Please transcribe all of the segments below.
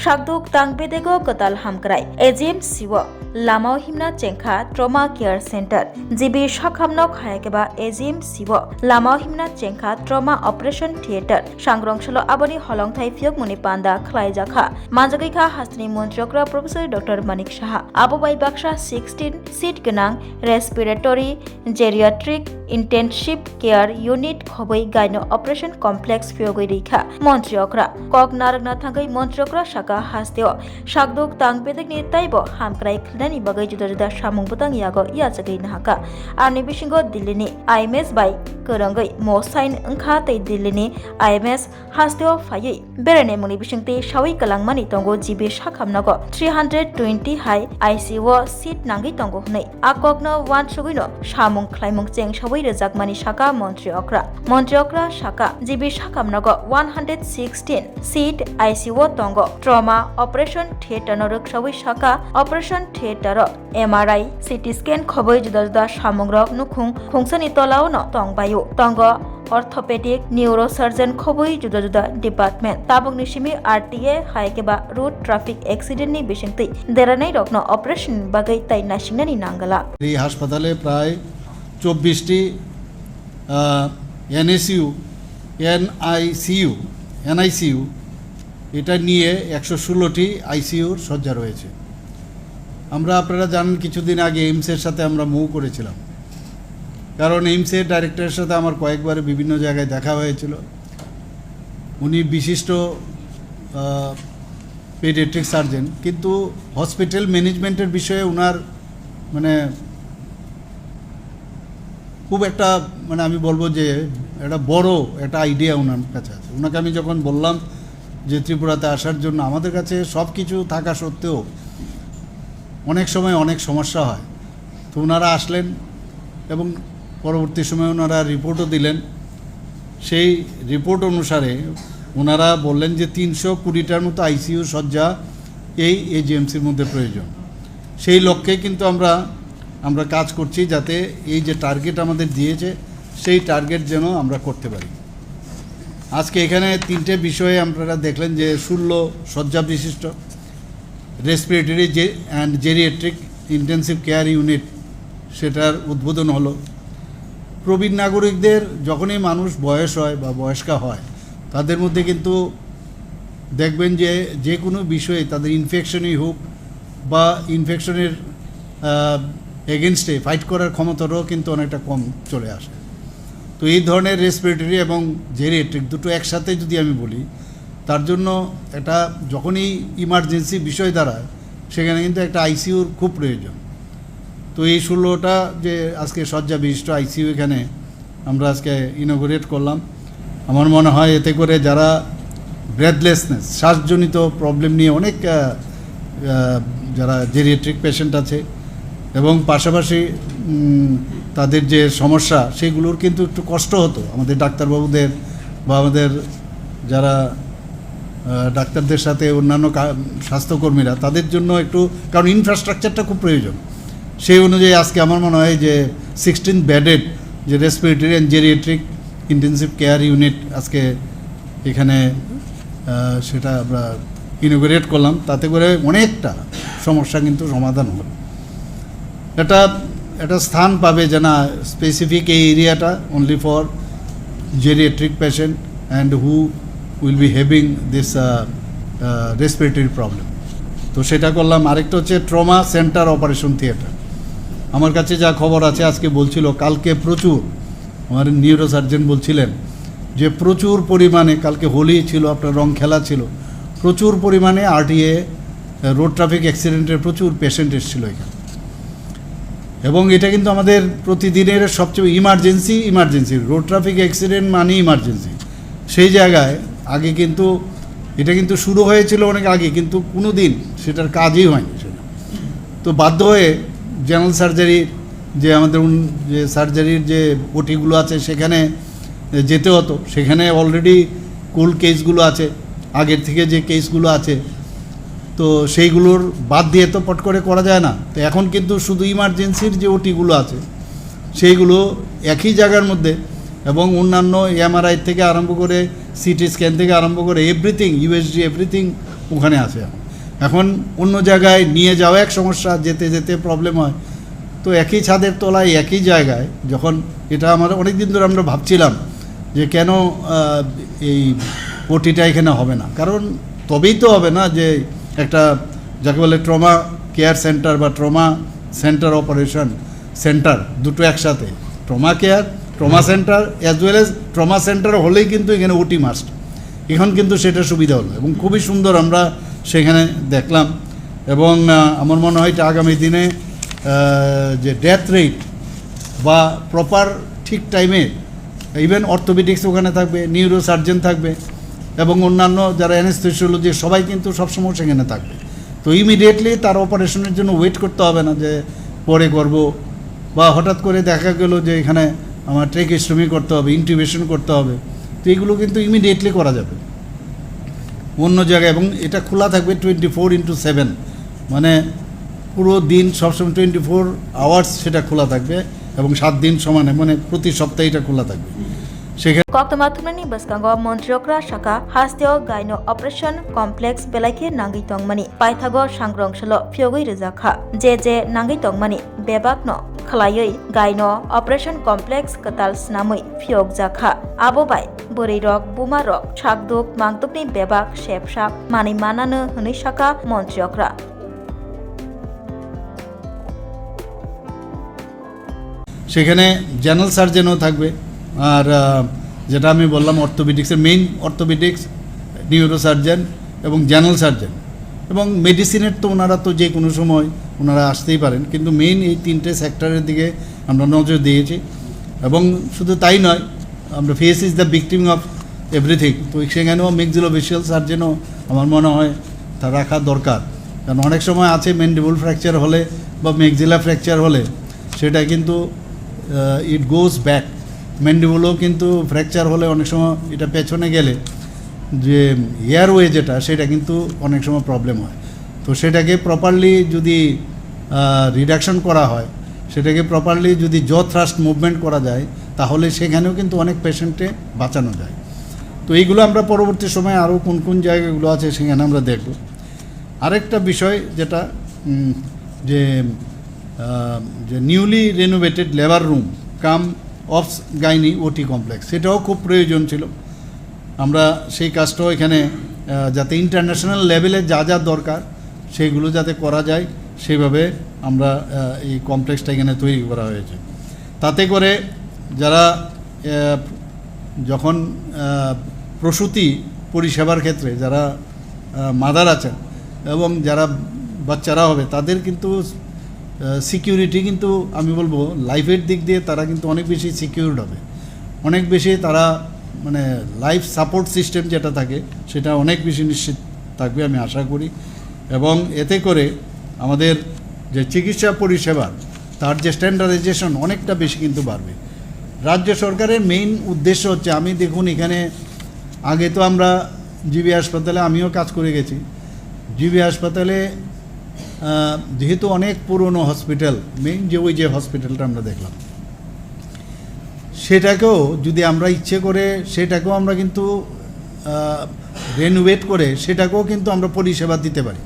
Shakduk tang bedego kotal hamkrai AGM siwo Lamao himna chengkha Trauma Care Center jibi shakhamnok hayakeba AGM siwo Lamao himna chengkha Trauma Operation Theater sangrongshalo aboni holongthai phiok muni panda khlai jakha manjagaikha hastini montrokra Professor Dr. Manik Saha Abubai Baksha 16 seat ganang Respiratory Geriatric Intensive Care Unit khoboi gaino Operation Complex phiogoi rikha montriokra kok naragna thangai montriokra shaka hasteo shakduk tang bedek ni taibo hamkrai nani bagai juda-juda samung butang yago ia jagai nahaka arni bisingo Delhi IMS bai korangai mo sign engkha tei Delhi IMS hasteo phayei berene muni bisingte shawi kalangmani tongo jibe sakhamnago 320 high ICU seat nangai tongo hnei akokno wan sugino samung khlaimung cheng shawi rejakmani shaka mantri okra shaka jibe sakhamnago 116 seat ICU tongo trauma operation theater norok shawi shaka operation theater MRI CT scan khoboi juda-juda samungrok nukhung khungsani tolao no tongbayu tongo orthopedic neurosurgeon khoboi juda-juda department tabuk nisimi RTA haikeba road traffic accident ni bisingtei deranai rokno operation bagai tai nasingnani nangala এই হাসপাতালে প্রায় 24টি NICU এটা নিয়ে 116টি আইসিইউর শয্যা রয়েছে। আমরা আপনারা জানেন কিছুদিন আগে এইমসের সাথে আমরা মুভ করেছিলাম, কারণ এইমসের ডাইরেক্টরের সাথে আমার কয়েকবার বিভিন্ন জায়গায় দেখা হয়েছিল। উনি বিশিষ্ট পেডিয়াট্রিক সার্জন, কিন্তু হসপিটাল ম্যানেজমেন্টের বিষয়ে ওনার মানে খুব একটা আমি বলবো যে একটা বড় একটা আইডিয়া ওনার কাছে আছে। ওনাকে আমি যখন বললাম যে ত্রিপুরাতে আসার জন্য, আমাদের কাছে সব কিছু থাকা সত্ত্বেও অনেক সময় অনেক সমস্যা হয়, তো ওনারা আসলেন এবং পরবর্তী সময় ওনারা রিপোর্টও দিলেন। সেই রিপোর্ট অনুসারে ওনারা বললেন যে 320টার মতো আইসিইউ শয্যা এই এজিএমসির মধ্যে প্রয়োজন। সেই লক্ষ্যে কিন্তু আমরা কাজ করছি, যাতে এই যে টার্গেট আমাদের দিয়েছে সেই টার্গেট যেন আমরা করতে পারি। আজকে এখানে 3টে বিষয়ে আপনারা দেখলেন যে 16 শয্যা বিশিষ্ট respiratory and geriatric intensive care unit, সেটার উদ্বোধন হলো। প্রবীণ নাগরিকদের যখনই মানুষ বয়স হয় বা বয়স্কা হয়, তাদের মধ্যে কিন্তু দেখবেন যে কোনো বিষয়ে তাদের ইনফেকশনই হোক বা ইনফেকশনের এগেনস্টে ফাইট করার ক্ষমতাটাও কিন্তু অনেকটা কম চলে আসে। তো এই ধরনের রেসপিরেটরি এবং জেরিয়াট্রিক দুটো একসাথে যদি আমি বলি, তার জন্য এটা যখনই ইমার্জেন্সি বিষয় দাঁড়ায়, সেখানে কিন্তু একটা আইসিইউর খুব প্রয়োজন। তো এই 16টা যে আজকে শয্যা বিশিষ্ট আইসিইউ এখানে আমরা আজকে ইনগুরেট করলাম। আমার মনে হয় এতে করে যারা ব্রেথলেসনেস, শ্বাসজনিত প্রবলেম নিয়ে অনেক যারা জেরিয়াট্রিক পেশেন্ট আছে এবং পাশাপাশি তাদের যে সমস্যা, সেগুলোর কিন্তু একটু কষ্ট হতো আমাদের ডাক্তারবাবুদের বা আমাদের যারা ডাক্তারদের সাথে অন্যান্য স্বাস্থ্যকর্মীরা, তাদের জন্য একটু, কারণ ইনফ্রাস্ট্রাকচারটা খুব প্রয়োজন। সেই অনুযায়ী আজকে আমার মনে হয় যে 16 বেডেড যে respiratory and geriatric intensive care unit আজকে এখানে সেটা আমরা ইনগুরেট করলাম। তাতে করে অনেকটা সমস্যা কিন্তু সমাধান হল। এটা স্থান পাবে যে না, স্পেসিফিক এই এরিয়াটা only for geriatric patient and who will be having this respiratory problem. তো সেটা করলাম। আরেকটা হচ্ছে ট্রমা সেন্টার অপারেশন থিয়েটার। আমার কাছে যা খবর আছে, আজকে বলছিল কালকে প্রচুর, আমার নিউরোসার্জন বলছিলেন যে প্রচুর পরিমাণে, কালকে হোলি ছিল, আপনার রং খেলা ছিল, প্রচুর পরিমাণে RTA রোড ট্রাফিক অ্যাক্সিডেন্টের প্রচুর পেশেন্ট এসেছিলো এখানে। এবং এটা কিন্তু আমাদের প্রতিদিনের সবচেয়ে ইমার্জেন্সি রোড ট্রাফিক অ্যাক্সিডেন্ট মানে ইমার্জেন্সি। সেই জায়গায় আগে কিন্তু এটা কিন্তু শুরু হয়েছিল অনেক আগে, কিন্তু কোনো দিন সেটার কাজই হয়নি সেটা। তো বাধ্য হয়ে জেনারেল সার্জারি যে আমাদের যে সার্জারির যে ওটিগুলো আছে সেখানে যেতে হতো। সেখানে অলরেডি কোল্ড কেসগুলো আছে, আগের থেকে যে কেসগুলো আছে, তো সেইগুলোর বাদ দিয়ে তো পট করে করা যায় না। তো এখন কিন্তু শুধু ইমার্জেন্সির যে ওটিগুলো আছে সেইগুলো একই জায়গার মধ্যে, এবং অন্যান্য MRI থেকে আরম্ভ করে CT স্ক্যান থেকে আরম্ভ করে এভরিথিং, USG এভরিথিং ওখানে আছে। এখন অন্য জায়গায় নিয়ে যাওয়া এক সমস্যা, যেতে যেতে প্রবলেম হয়। তো একই ছাদের তলায় একই জায়গায় যখন, এটা আমরা অনেক দিন ধরে আমরা ভাবছিলাম যে কেন এই ওটিটা এখানে হবে না। কারণ তবেই তো হবে না যে একটা যাকে বলে ট্রমা কেয়ার সেন্টার বা ট্রমা সেন্টার অপারেশন সেন্টার, দুটো একসাথে, trauma care, trauma centre as well as trauma centre হলেই কিন্তু এখানে ওটি মাস্ট। এখন কিন্তু সেটা সুবিধা হলো এবং খুবই সুন্দর আমরা সেখানে দেখলাম। এবং আমার মনে হয় এটা আগামী দিনে যে ডেথ রেট বা প্রপার ঠিক টাইমে, ইভেন অর্থোপেডিক্স ওখানে থাকবে, নিউরো সার্জন থাকবে এবং অন্যান্য যারা অ্যানেস্থেসিওলজি সবাই কিন্তু সবসময় সেখানে থাকবে। তো ইমিডিয়েটলি তার অপারেশনের জন্য ওয়েট করতে হবে না যে পরে করব, বা হঠাৎ করে দেখা গেল যে এখানে আমার ট্রেকিস্টমি করতে হবে, ইন্টিউবেশন করতে হবে। তো এগুলো কিন্তু ইমিডিয়েটলি করা যাবে অন্য জায়গায়। এবং এটা খোলা থাকবে 24/7, মানে পুরো দিন সবসময় 24 আওয়ার্স সেটা খোলা থাকবে এবং 7 দিন সমানে, মানে প্রতি সপ্তাহে এটা খোলা থাকবে। সেখানে Koktomathumani Baskango Montriokra Shaka Hasteo Gaino Operation Complex Belaike Nangi Tongmani Paithago Shangrongshalo Fyogui Rizakha Je Nangi Tongmani Bebakno Khalayoi Gaino Operation Complex Katal Snamui Fyog Jakha Abobai Burirok Bumarok Chakduk Mangtukni Bebak Shepshap Mani Mananu Hunishaka Montriokra সেখানে general সার্জনও থাকবে। আর যেটা আমি বললাম অর্থোপেডিক্সের main orthopaedics, neuro surgeon এবং general surgeon এবং মেডিসিনের তো ওনারা তো যে কোনো সময় ওনারা আসতেই পারেন, কিন্তু মেইন এই 3টে সেক্টরের দিকে আমরা নজর দিয়েছি। এবং শুধু তাই নয়, আমরা face is the victim of everything, তো সেখানেও ম্যাক্সিলোফেশিয়াল সার্জনও আমার মনে হয় তা রাখা দরকার। কারণ অনেক সময় আছে ম্যান্ডিবল ফ্র্যাকচার হলে বা ম্যাক্সিলা ফ্র্যাকচার হলে সেটা কিন্তু ইট গোজ ব্যাক। ম্যান্ডিবলও কিন্তু ফ্র্যাকচার হলে অনেক সময় এটা পেছনে গেলে যে এয়ারওয়ে যেটা সেটা কিন্তু অনেক সময় প্রবলেম হয়। তো সেটাকে প্রপারলি যদি রিডাকশন করা হয়, সেটাকে প্রপারলি যদি জ থ্রাস্ট মুভমেন্ট করা যায়, তাহলে সেখানেও কিন্তু অনেক পেশেন্টে বাঁচানো যায়। তো এইগুলো আমরা পরবর্তী সময়ে আরও কোন কোন জায়গাগুলো আছে সেখানে আমরা দেখব। আরেকটা বিষয় যেটা যে newly renovated labour room cum of gynae OT complex, সেটাও খুব প্রয়োজন ছিল। আমরা সেই কাজটাও এখানে যাতে ইন্টারন্যাশনাল লেভেলে যা যা দরকার সেইগুলো যাতে করা যায় সেইভাবে আমরা এই কমপ্লেক্সটা এখানে তৈরি করা হয়েছে। তাতে করে যারা যখন প্রসূতি পরিষেবার ক্ষেত্রে যারা মাদার আছেন এবং যারা বাচ্চারা হবে তাদের কিন্তু সিকিউরিটি কিন্তু আমি বলবো লাইফের দিক দিয়ে তারা কিন্তু অনেক বেশি সিকিউরড হবে, অনেক বেশি তারা মানে লাইফ সাপোর্ট সিস্টেম যেটা থাকে সেটা অনেক বেশি নিশ্চিত থাকবে আমি আশা করি। এবং এতে করে আমাদের যে চিকিৎসা পরিষেবা তার যে স্ট্যান্ডার্ডাইজেশন অনেকটা বেশি কিন্তু বাড়বে। রাজ্য সরকারের মেইন উদ্দেশ্য হচ্ছে, আমি দেখুন এখানে আগে তো আমরা জিবি হাসপাতালে আমিও কাজ করে গেছি। জিবি হাসপাতালে যেহেতু অনেক পুরনো হসপিটাল, মেইন যে ওই যে হসপিটালটা আমরা দেখলাম, সেটাকেও যদি আমরা ইচ্ছে করে সেটাকেও আমরা কিন্তু রেনোভেট করে সেটাকেও কিন্তু আমরা পরিষেবা দিতে পারি।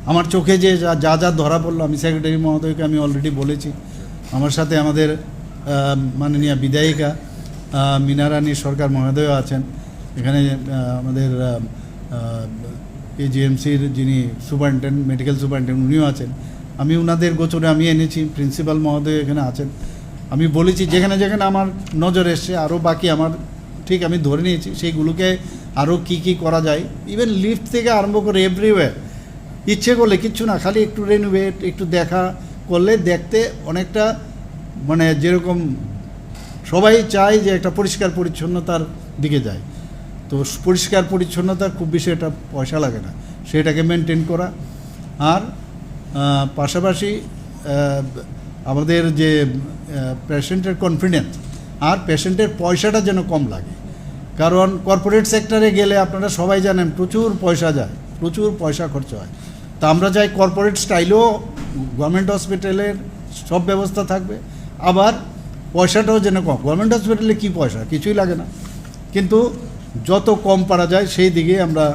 আমার চোখে যে যা যা ধরা পড়লো, আমি সেক্রেটারি মহোদয়কে আমি অলরেডি বলেছি, আমার সাথে আমাদের মাননীয় বিধায়িকা মিনারানী সরকার মহোদয় আছেন এখানে, আমাদের এজিএমসির যিনি সুপারিনটেন্ডেন্ট মেডিকেল সুপারিনটেন্ডেন্ট উনিও আছেন। আমি ওনাদের গোচরে আমি এনেছি, প্রিন্সিপাল মহোদয় এখানে আছেন। আমি বলেছি যেখানে যেখানে আমার নজর এসছে আরও বাকি আমার ঠিক আমি ধরে নিয়েছি, সেইগুলোকে আরও কি করা যায়, ইভেন লিফট থেকে আরম্ভ করে এভরিওয়্যার, ইচ্ছে করলে কিচ্ছু না, খালি একটু রেনোভেট একটু দেখা করলে দেখতে অনেকটা মানে যেরকম সবাই চায় যে একটা পরিষ্কার পরিচ্ছন্নতার দিকে যায়। তো পরিষ্কার পরিচ্ছন্নতা খুব বেশি এটা পয়সা লাগে না, সেটাকে মেনটেন করা। আর পাশাপাশি আমাদের যে পেশেন্টের কনফিডেন্স আর পেশেন্টের পয়সাটা যেন কম লাগে। কারণ কর্পোরেট সেক্টরে গেলে আপনারা সবাই জানেন প্রচুর পয়সা যায়, প্রচুর পয়সা খরচ হয়। তা আমরা চাই কর্পোরেট স্টাইলেও গভর্নমেন্ট হসপিটালের সব ব্যবস্থা থাকবে, আবার পয়সাটাও যেন কম। গভর্নমেন্ট হসপিটালে কী পয়সা, কিছুই লাগে না, কিন্তু যত কম পারা যায় সেই দিকে আমরা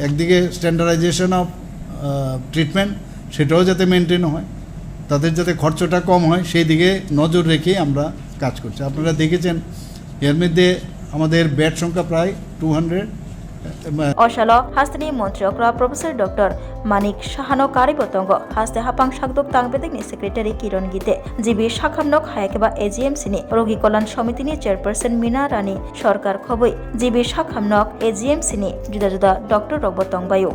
একদিকে স্ট্যান্ডার্ডাইজেশন অফ ট্রিটমেন্ট সেটাও যাতে মেনটেন হয়, তাদের যাতে খরচটা কম হয় সেই দিকে নজর রেখে আমরা কাজ করছি। আপনারা দেখেছেন এর মধ্যে আমাদের বেড সংখ্যা প্রায় 200। অশাল হাস্তেনি মন্ত্রীকরা প্রফেসর ডক্টর মানিক সাহানো কারিবতঙ্গ হাস্তে হাপাং সাকদুক তাংবেদিকনি সেক্রেটারি কিরণ গীতে জিবি শাখামনক হায়াকেবা এজিএমসিনি রোগী কল্যাণ সমিতিনি চেয়ারপারসন মিনা রানী সরকার খবই জিবি শাখামনক এজিএমসিনি जुदा जुदा डॉक्टर रबतंगबायु